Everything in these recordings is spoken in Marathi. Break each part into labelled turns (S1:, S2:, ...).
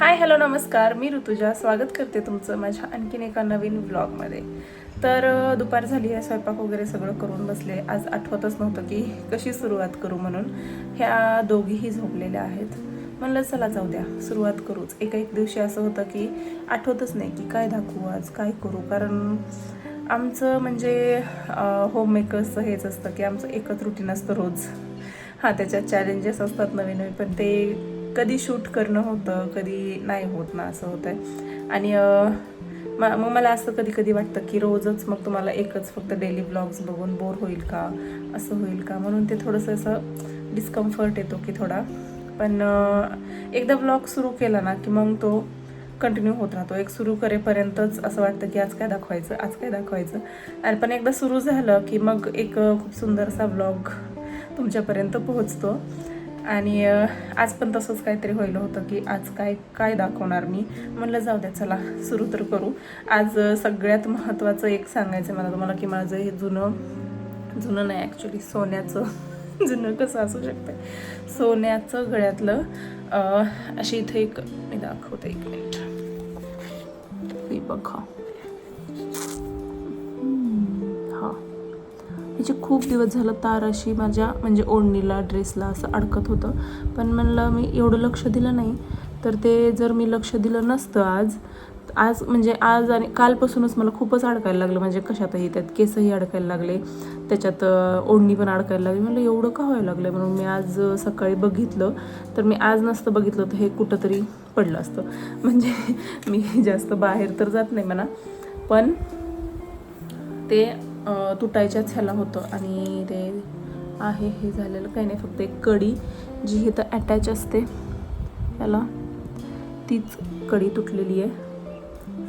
S1: हाय हॅलो नमस्कार, मी ऋतुजा स्वागत करते तुमचं माझ्या आणखीन एका नवीन व्लॉगमध्ये. तर दुपार झाली आहे, स्वयंपाक वगैरे सगळं करून बसले. आज आठवतच नव्हतं की कशी सुरुवात करू म्हणून. ह्या दोघीही झोपलेल्या आहेत. म्हणलं चला जाऊ द्या, सुरुवात करूच. एक दिवशी असं होतं की आठवतच नाही की काय दाखवू, आज काय करू. कारण आमचं म्हणजे होममेकर्सचं हेच असतं की आमचं एकच रुटीन असतं रोज. हां, त्याच्यात चॅलेंजेस असतात नवीन नवीन, पण ते कधी शूट करणं होतं, कधी नाही होत ना, असं होतं आहे. आणि मग मला असं कधी कधी वाटतं की रोजच मग तुम्हाला एकच फक्त डेली ब्लॉग्स बघून बोर होईल का, असं होईल का, म्हणून ते थोडंसं असं डिस्कम्फर्ट येतो की थोडा. पण एकदा ब्लॉग सुरू केला ना की मग तो कंटिन्यू होत राहतो. एक सुरू करेपर्यंतच असं वाटतं की आज काय दाखवायचं, आज काय दाखवायचं. आणि पण एकदा सुरू झालं की मग एक खूप सुंदरसा ब्लॉग तुमच्यापर्यंत पोहोचतो. आणि आज पण तसंच काहीतरी व्हायला होतं की आज काय काय दाखवणार मी. म्हणलं जाऊ द्या, चला सुरू तर करू. आज सगळ्यात महत्त्वाचं एक सांगायचं मला तुम्हाला की माझं हे जुनं नाही, ॲक्च्युली सोन्याचं जुनं कसं असू शकतं, सोन्याचं गळ्यातलं अशी इथे एक मी दाखवते, एक मिनिट. हे बघा, हां, ह्याची खूप दिवस झालं तार अशी माझ्या म्हणजे ओढणीला ड्रेसला असं अडकत होतं. पण म्हणलं मी एवढं लक्ष दिलं नाही. तर ते जर मी लक्ष दिलं नसतं आज म्हणजे आज आणि कालपासूनच मला खूपच अडकायला लागलं. म्हणजे कशातही, त्यात केसही अडकायला लागले, त्याच्यात ओढणी पण अडकायला लागली. म्हणलं एवढं का व्हायला लागलं, म्हणून मी आज सकाळी बघितलं. तर मी आज नसतं बघितलं तर हे कुठंतरी पडलं असतं. म्हणजे मी जास्त बाहेर तर जात नाही म्हणा, पण ते तुटायच्याच ह्याला होतं. आणि ते आहे हे झालेलं काही नाही, फक्त एक कडी जी इथं अटॅच असते याला, तीच कडी तुटलेली आहे.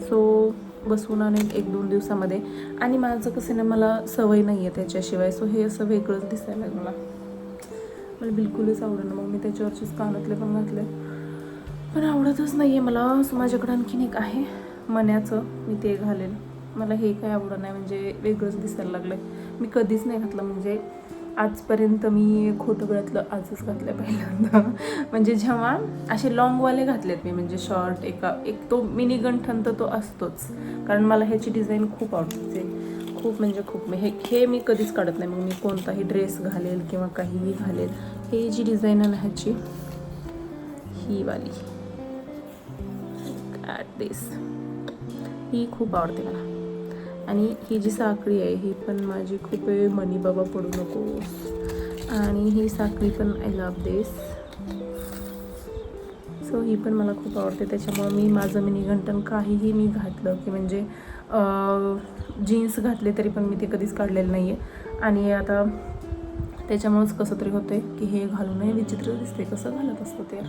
S1: सो बसवून आणेल 1-2 दिवसामध्ये. आणि माझं कसं नाही, मला सवय नाही आहे त्याच्याशिवाय. सो हे असं वेगळंच दिसायला मला बिलकुलच आवडलं. मग मी त्याच्यावरचेच कानातले पण घातले, पण आवडतच नाही आहे मला. माझ्याकडं आणखीन एक आहे मण्याचं, मी ते घालेल. मला हे काय आवडत नाही, म्हणजे वेगळंच दिसायला लागलं आहे. मी कधीच नाही घातलं, म्हणजे आजपर्यंत मी खोटं गळ्यातलं आजच घातलं पहिल्यांदा. म्हणजे जेव्हा असे लॉंगवाले घातलेत मी, म्हणजे शॉर्ट एक तो मिनी गंठन तर तो असतोच, कारण मला ह्याची डिझाईन खूप आवडते, खूप म्हणजे खूप. मी हे मी कधीच काढत नाही. मग मी कोणताही ड्रेस घालेल किंवा काहीही घालेल, हे जी डिझाईन आहे ना ह्याची, ही वाली ॲट दिस, ही खूप आवडते मला. आणि ही जी साखळी आहे ही पण माझी खूप आहे, मनी बाबा पडू नको. आणि ही साखळी पण आय लव्ह दिस. सो ही पण मला खूप आवडते. त्याच्यामुळं मी माझं मिनी घंटन काहीही मी घातलं की म्हणजे जीन्स घातले तरी पण मी ते कधीच काढलेलं नाही आहे. आणि आता त्याच्यामुळंच कसं तरी होतं की हे घालूनही विचित्र दिसते, कसं घालत असतं ते.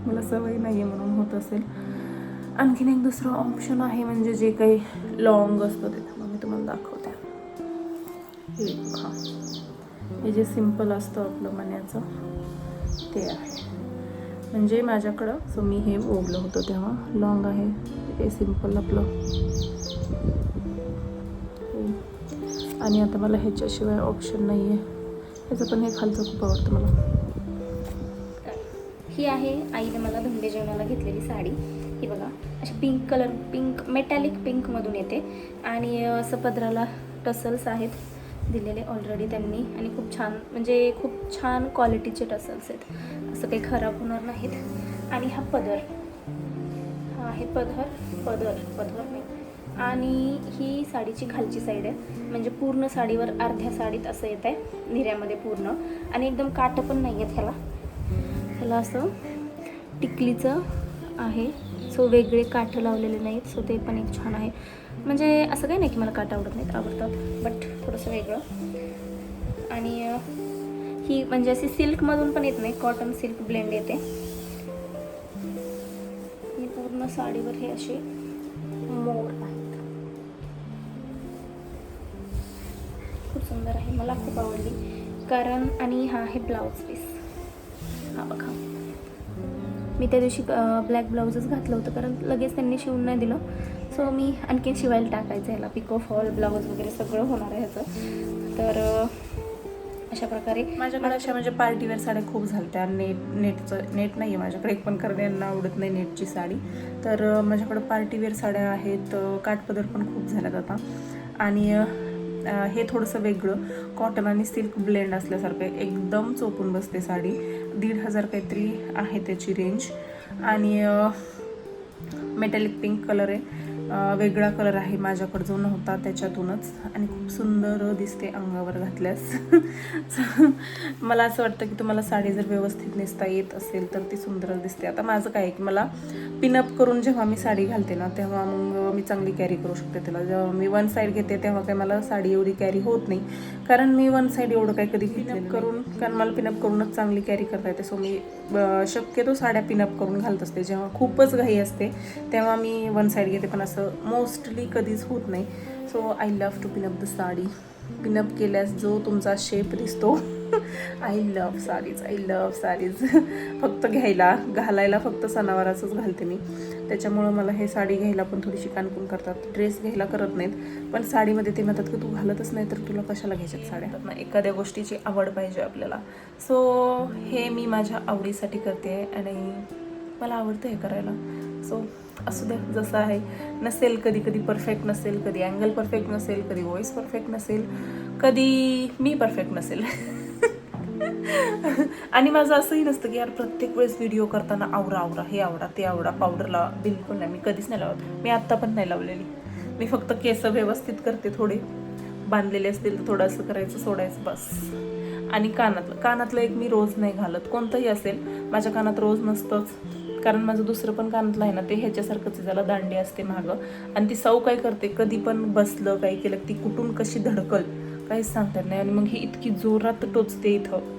S1: मला सवय नाही आहे म्हणून होत असेल. आणखीन एक दुसरं ऑप्शन आहे, म्हणजे जे काही लॉंग असतं ते मग मी तुम्हाला दाखवते. हे जे सिम्पल असतं आपलं मण्याचं ते आहे. म्हणजे माझ्याकडं सो मी हे ओढलं होतं तेव्हा लॉंग आहे, हे सिम्पल आपलं. आणि आता मला ह्याच्याशिवाय ऑप्शन नाही आहे. ह्याचं पण हे खालचं खूप आवडतं मला.
S2: ही आहे आईने मला धुंडे जेवणाला घेतलेली साडी. ही बघा, अशी पिंक कलर, पिंक मेटॅलिक पिंकमधून येते. आणि असं पदराला टसल्स आहेत दिलेले ऑलरेडी त्यांनी. आणि खूप छान, म्हणजे खूप छान क्वालिटीचे टसल्स आहेत, असं काही खराब होणार नाहीत. आणि हा पदर, हा आहे पदर नाही. आणि ही साडीची खालची साईड आहे, म्हणजे पूर्ण साडीवर अर्ध्या साडीत असं येत आहे निर्यामध्ये पूर्ण. आणि एकदम काठ पण नाही आहेत ह्याला असं टिकलीचं आहे. सो वेगळे काठ लावलेले नाहीत. सो ते पण एक छान आहे. म्हणजे असं काही नाही की मला काठ आवडत नाहीत, आवडतात, बट थोडंसं वेगळं. आणि ही म्हणजे अशी सिल्कमधून पण येत नाही, कॉटन सिल्क ब्लेंड येते. ही पूर्ण साडीवर हे असे मोर आहेत, खूप सुंदर आहे, मला खूप आवडली. कारण आणि हा आहे ब्लाऊज पीस. हा बघा, मी त्या दिवशी ब्लॅक ब्लाऊजच घातलं होतं, कारण लगेच त्यांनी शिवून नाही दिलं. सो मी आणखीन शिवायला टाकायचं ह्याला, पिको फॉल ब्लाऊज वगैरे सगळं होणार आहे ह्याचं. तर अशा प्रकारे
S1: माझ्याकडे अशा म्हणजे पार्टीवेअर साड्या खूप झाल्या. नेट नाही आहे माझ्याकडे, एक पण कारण यांना आवडत नाही नेटची साडी. तर माझ्याकडे पार्टीवेअर साड्या आहेत. काठपदर पण खूप झाल्यात आता. आणि हे थोडंसं वेगळं कॉटन आणि सिल्क ब्लेंड असल्यासारखं एकदम चोपून बसते साडी. 1,500 काहीतरी आहे त्याची रेंज. आणि मेटॅलिक पिंक कलर आहे. वेगळा कलर आहे माझ्याकडे जो नव्हता त्याच्यातूनच. आणि खूप सुंदर दिसते अंगावर घातल्यास. मला असं वाटतं की तुम्हाला साडी जर व्यवस्थित नेसता येत असेल तर ती सुंदरच दिसते. आता माझं काय आहे की मला पिनअप करून जेव्हा मी साडी घालते ना तेव्हा मग मी चांगली कॅरी करू शकते त्याला. जेव्हा मी वन साईड घेते तेव्हा काही मला साडी एवढी कॅरी होत नाही, कारण मी वन साईड एवढं काही कधी पिनअप करून, कारण मला पिनअप करूनच चांगली कॅरी करता येते. सो मी शक्यतो साड्या पिनअप करून घालत असते. जेव्हा खूपच घाई असते तेव्हा मी वन साईड घेते, पण असं मोस्टली कधीच होत नाही. So I love to pin up the sari. Pin up केल्यास जो तुमचा शेप दिसतो. I love saris. फक्त घालायला फक्त सणावाराचंच घालते मी. त्याच्यामुळं मला हे साडी घ्यायला पण थोडीशी कानकून करतात. ड्रेस घ्यायला करत नाहीत, पण साडीमध्ये ते म्हणतात की तू घालतच नाही तर तुला कशाला घ्यायच्यात साड्या. ना एखाद्या गोष्टीची आवड पाहिजे आपल्याला. सो हे मी माझ्या आवडीसाठी करते आणि मला आवडतं हे करायला. सो असू दे जसं आहे. नसेल कधी परफेक्ट नसेल, कधी अँगल परफेक्ट नसेल, कधी व्हॉइस परफेक्ट नसेल, कधी मी परफेक्ट नसेल. आणि माझं असंही नसतं की यार प्रत्येक वेळेस व्हिडिओ करताना आवरा हे आवडा ते आवडा. पावडर लावा, बिलकुल नाही. मी कधीच नाही लावत. मी आत्ता पण नाही लावलेली. मी फक्त केस व्यवस्थित करते. थोडे बांधलेले असतील तर थोडं असं करायचं, सोडायचं बस. आणि कानातलं एक मी रोज नाही घालत. कोणतंही असेल माझ्या कानात रोज नसतंच, कारण माझं दुसरं पण कानातलं आहे ना ते ह्याच्यासारखंच, ज्याला दांडी असते मागं. आणि ती सौ काय करते, कधी पण बसलं काही केलं ती कुठून कशी धडकल काहीच सांगता येत नाही. आणि मग ही इतकी जोरात टोचते इथं,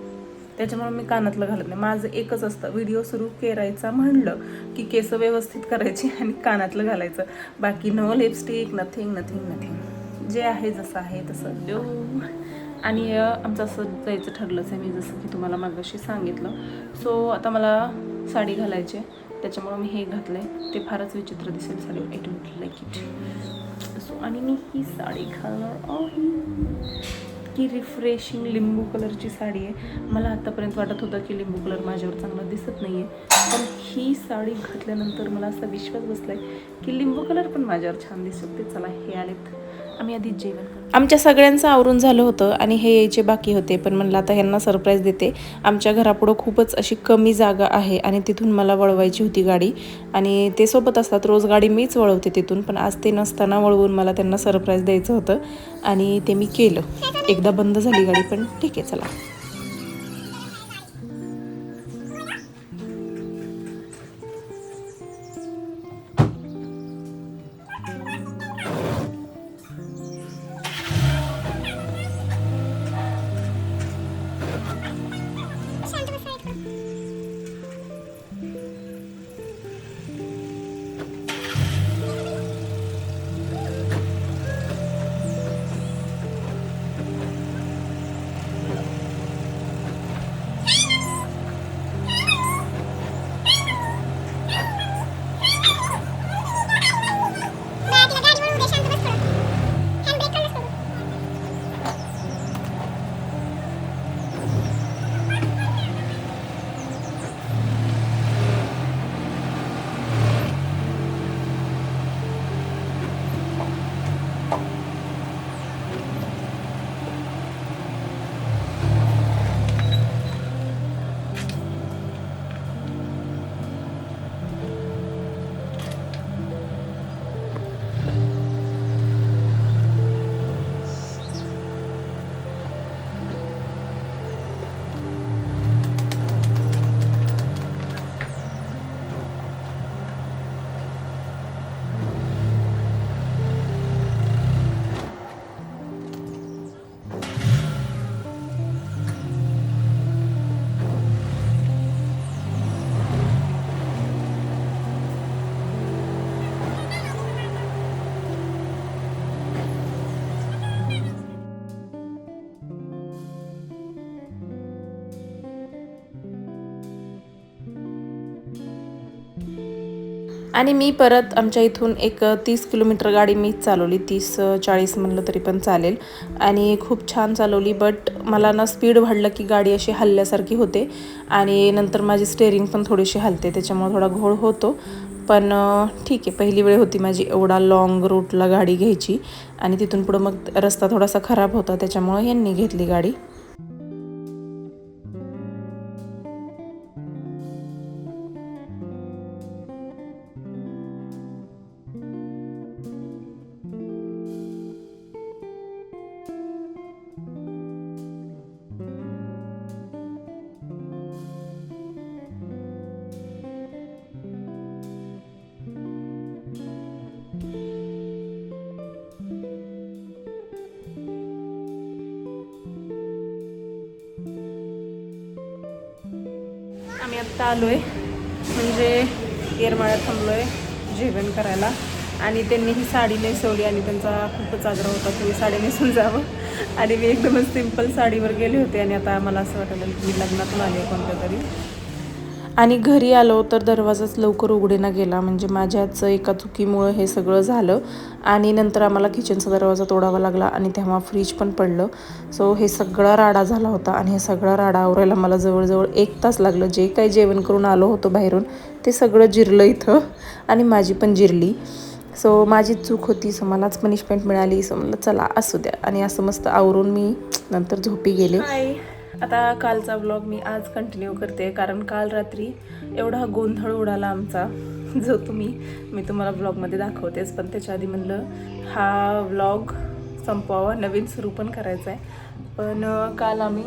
S1: त्याच्यामुळे मी कानातलं घालत नाही. माझं एकच असतं, व्हिडिओ सुरू करायचा म्हणलं की केस व्यवस्थित करायची आणि कानातलं घालायचं. बाकी नो लिपस्टिक, नथिंग. जे आहे जसं आहे तसं देऊ. आणि आमचं असं जायचं ठरलंच आहे, मी जसं की तुम्हाला मागाशी सांगितलं. सो आता मला साडी घालायची, त्याच्यामुळं मी हे घातलं आहे. ते फारच विचित्र दिसेल sari. I don't like it. So आणि मी ही साडी घालणार आहे की रिफ्रेशिंग लिंबू कलरची साडी आहे. मला आत्तापर्यंत वाटत होतं की लिंबू कलर माझ्यावर चांगला दिसत नाही आहे, पण ही साडी घातल्यानंतर मला असा विश्वास बसला आहे की लिंबू कलर पण माझ्यावर छान दिसत. ते चला हे आलेत, आम्ही आधीच जेवण करतो. आमच्या सगळ्यांचं आवरून झालं होतं आणि हे यायचे बाकी होते, पण म्हणलं आता ह्यांना सरप्राईज देते. आमच्या घरापुढं खूपच अशी कमी जागा आहे आणि तिथून मला वळवायची होती गाडी. आणि ते सोबत असतात, रोज गाडी मीच वळवते तिथून, पण आज ते नसताना वळवून मला त्यांना सरप्राईज द्यायचं होतं आणि ते मी केलं. एकदा बंद झाली गाडी, पण ठीक आहे चला. आणि मी परत आमच्या इथून एक 30 किलोमीटर गाडी मीच चालवली, 30-40 म्हणलं तरी पण चालेल. आणि खूप छान चालवली. बट मला ना स्पीड वाढलं की गाडी अशी हलल्यासारखी होते आणि नंतर माझी स्टेअरिंग पण थोडीशी हलते, त्याच्यामुळे थोडा घोळ होतो. पण ठीक आहे, पहिली वेळ होती माझी एवढा लाँग रूटला गाडी घ्यायची. आणि तिथून पुढं मग रस्ता थोडासा खराब होता, त्याच्यामुळे यांनी घेतली गाडी. आम्ही आत्ता आलो आहे, म्हणजे येरमाळ्यात थांबलो आहे जेवण करायला. आणि त्यांनी ही साडी नेसवली आणि त्यांचा खूपच आग्रह होता की साडी नेसून जावं. आणि मी एकदमच सिंपल साडीवर गेले होते आणि आता मला असं वाटलं की मी लग्नातून आले कोणत्या तरी. आणि घरी आलो तर दरवाजाच लवकर उघडेना गेला, म्हणजे माझ्याच एका चुकीमुळं हे सगळं झालं. आणि नंतर आम्हाला किचनचा दरवाजा तोडावा लागला आणि तेव्हा फ्रीज पण पडलं. सो हे सगळा राडा झाला होता आणि हे सगळा राडा आवरायला मला जवळजवळ 1 तास लागलं. जे काही जेवण करून आलो होतो बाहेरून ते सगळं जिरलं इथं आणि माझी पण जिरली. सो माझीच चूक होती, सो मलाच पनिशमेंट मिळाली. सो म्हणलं चला असू द्या, आणि असं मस्त आवरून मी नंतर झोपी गेले. आता कालचा व्लॉग मी आज कंटिन्यू करते, कारण काल रात्री एवढा गोंधळ उडाला आमचा, जो मी तुम्हाला व्लॉगमध्ये दाखवतेच. पण त्याच्या आधी म्हणलं हा व्लॉग संपवावा, नवीन सुरू पण करायचा आहे. पण काल आम्ही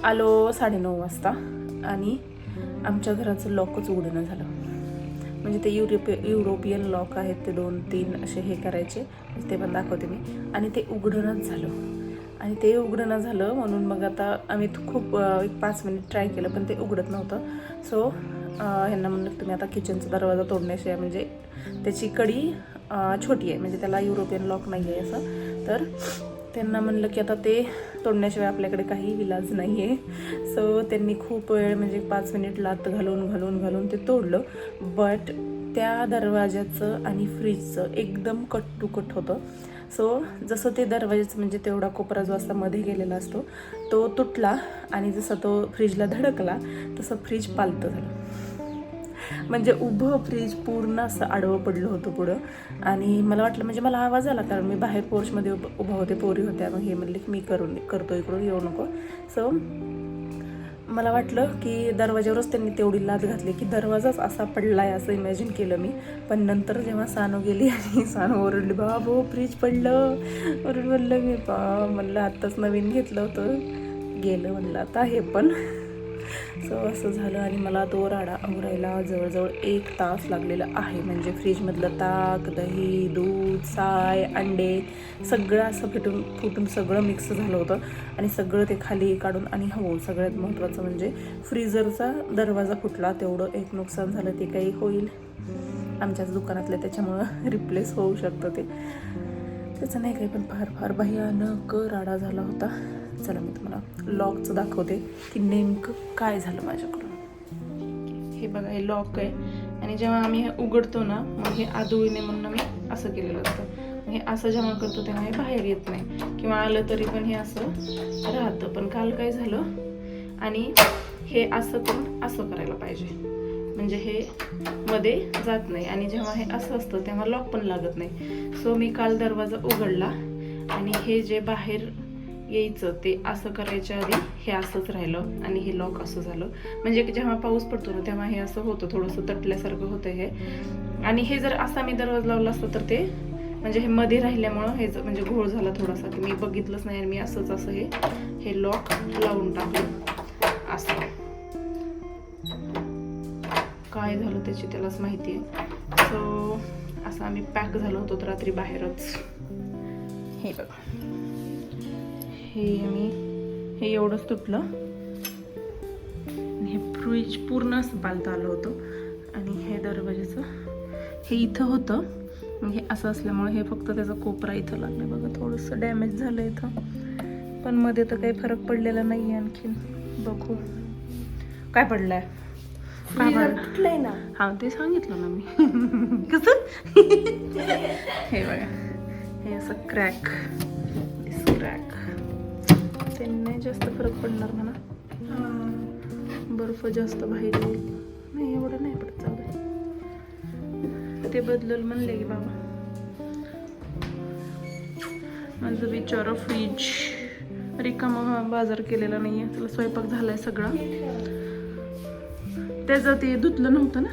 S1: आलो 9:30 वाजता आणि आमच्या घराचं लॉकच उघडणं झालं. म्हणजे ते युरोपियन लॉक आहेत, ते 2-3 असे हे करायचे, ते पण दाखवते मी. आणि ते उघडणंच झालं. आणि ते उघडणं झालं म्हणून मग आता आम्ही खूप 5 मिनिट ट्राय केलं, पण ते उघडत नव्हतं. सो ह्यांना म्हणलं तुम्ही आता किचनचा दरवाजा तोडण्याशिवाय, म्हणजे त्याची कडी छोटी आहे, म्हणजे त्याला युरोपियन लॉक नाही आहे असं. तर त्यांना म्हणलं की आता ते तोडण्याशिवाय आपल्याकडे काही इलाज नाही आहे. सो त्यांनी खूप वेळ, म्हणजे 5 मिनिट लात घालून ते तोडलं. बट त्या दरवाजाचं आणि फ्रीजचं एकदम कट टू कट होतं. सो जसं ते दरवाजाचं, म्हणजे तेवढा कोपरा जो असा मध्ये गेलेला असतो तो तुटला, आणि जसं तो फ्रीजला धडकला तसं फ्रीज पालतं झालं. म्हणजे उभं फ्रीज पूर्ण असं आडवं पडलं होतं पुढं. आणि मला वाटलं, म्हणजे मला आवाज आला, कारण मी बाहेर पोर्चमध्ये उभा होते, पोरी होत्या. मग हे म्हणले की मी करतो, इकडून येऊ नको. सो मला वाटलं की दरवाज्यावरच त्यांनी तेवढी लाद घातली की दरवाजाच असा पडला आहे असं इमॅजिन केलं मी. पण नंतर जेव्हा सानू गेली आणि सानू ओरडली, बाबो फ्रीज पडलं, ओरड म्हणलं मी म्हणलं आत्ताच नवीन घेतलं होतं, गेलं म्हणलं आता हे पण. सो असं झालं. आणि मला तो राडा आवरायला जवळजवळ 1 तास लागलेला आहे. म्हणजे फ्रीजमधलं ताक, दही, दूध, साय, अंडे सगळं असं फुटून सगळं मिक्स झालं होतं. आणि सगळं ते खाली काढून, आणि हो सगळ्यात महत्त्वाचं म्हणजे फ्रीजरचा दरवाजा फुटला. तेवढं एक नुकसान झालं, ते काही होईल आमच्याच दुकानातलं, त्याच्यामुळं रिप्लेस होऊ शकतं ते, त्याचं नाही काही. पण फार फार भयानक राडा झाला होता. चला मी तुम्हाला लॉकचं दाखवते की नेमकं काय झालं माझ्याकडून. हे बघा, हे लॉक आहे. आणि जेव्हा आम्ही हे उघडतो ना, मग हे आदुळीने म्हणून आम्ही असं केलेलं असतं. हे असं जेव्हा करतो तेव्हा हे बाहेर येत नाही, किंवा आलं तरी पण हे असं राहतं. पण काल काय झालं, आणि हे असं करून असं करायला पाहिजे, म्हणजे हे मध्ये जात नाही. आणि जेव्हा हे असं असतं तेव्हा लॉक पण लागत नाही. सो मी काल दरवाजा उघडला आणि हे जे बाहेर यायचं ते असं करायच्या आधी हे असंच राहिलं आणि हे लॉक असं झालं. म्हणजे जेव्हा पाऊस पडतो ना तेव्हा हे असं होतं, थोडंसं तटल्यासारखं होतं हे. आणि हे जर असा मी दरवाजा लावला असतं तर ते, म्हणजे हे मध्ये राहिल्यामुळं हे म्हणजे घोळ झाला थोडासा, की मी बघितलंच नाही. आणि मी असंच हे लॉक लावून टाकलं. असं काय झालं त्याची त्यालाच माहिती आहे. सो असं आम्ही पॅक झालो होतो रात्री बाहेरच. हे बघा, हे एवढंच तुटलं. हे फ्रीज पूर्ण असं पालतं आलं होतं. आणि हे दरवाजाचं हे इथं होतं, हे असं असल्यामुळे हे फक्त त्याचा कोपरा इथं लागलं. बघा थोडंसं डॅमेज झालं इथं, पण मध्ये तर काही फरक पडलेला नाही आहे. आणखीन बघू काय पडलाय.
S2: तुटलंय ना.
S1: हा ते सांगितलं ना मी. कसं हे बघा, हे असं क्रॅक ते नाही जास्त फरक पडणार म्हणा. बर्फ जास्त बाहेर येईल नाही, एवढं नाही पडत. चालू ते बदलल म्हणले की बाबा. माझं बिचारा फ्रीज रिकामा बाजार केलेला नाहीये. त्याला स्वयंपाक झालाय सगळा. त्याचं ते धुतलं नव्हतं ना.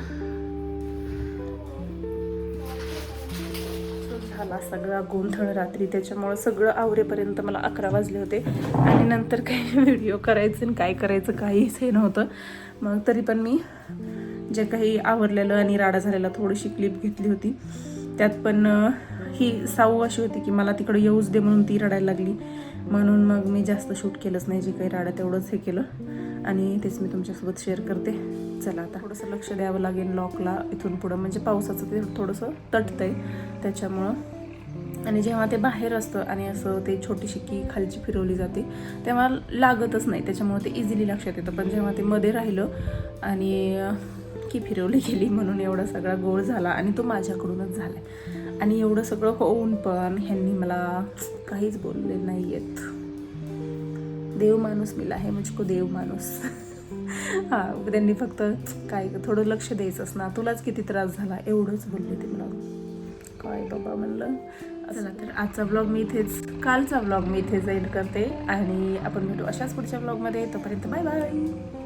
S1: झाला सगळा गोंधळ रात्री, त्याच्यामुळं सगळं आवरेपर्यंत मला 11 वाजले होते. आणि नंतर काही व्हिडिओ करायचं आणि काय करायचं काहीच हे नव्हतं. मग तरी पण मी जे काही आवरलेलं आणि राडा झालेला थोडीशी क्लिप घेतली होती. त्यात पण ही साऊ अशी होती की मला तिकडे येऊच दे म्हणून ती रडायला लागली. म्हणून मग मी जास्त शूट केलंच नाही. जे काही राडा तेवढंच हे केलं आणि तेच मी तुमच्यासोबत शेअर करते. चला आता थोडंसं लक्ष द्यावं लागेल लॉकला इथून पुढं. म्हणजे पावसाचं ते थोडंसं तटतंय त्याच्यामुळं. आणि जेव्हा ते बाहेर असतं आणि असं ते छोटीशी की खालची फिरवली जाते तेव्हा लागतच नाही, त्याच्यामुळे ते इझिली लक्षात येतं. पण जेव्हा ते मध्ये राहिलं आणि की फिरवली गेली म्हणून एवढा सगळा गोळ झाला. आणि तो माझ्याकडूनच झाला. आणि एवढं सगळं होऊन पण ह्यांनी मला काहीच बोलले नाही आहेत. देव माणूस मिला है मुझको, देव माणूस. हां, त्यांनी फक्त काय थोडं लक्ष द्यायचंच ना, तुलाच किती त्रास झाला एवढंच बोलले ते मला. काय बाबा म्हणलं. चला तर आजचा व्लॉग मी इथेच, कालचा व्लॉग मी इथेच एंड करते. आणि आपण भेटू अशाच पुढच्या व्लॉगमध्ये. तोपर्यंत बाय बाय.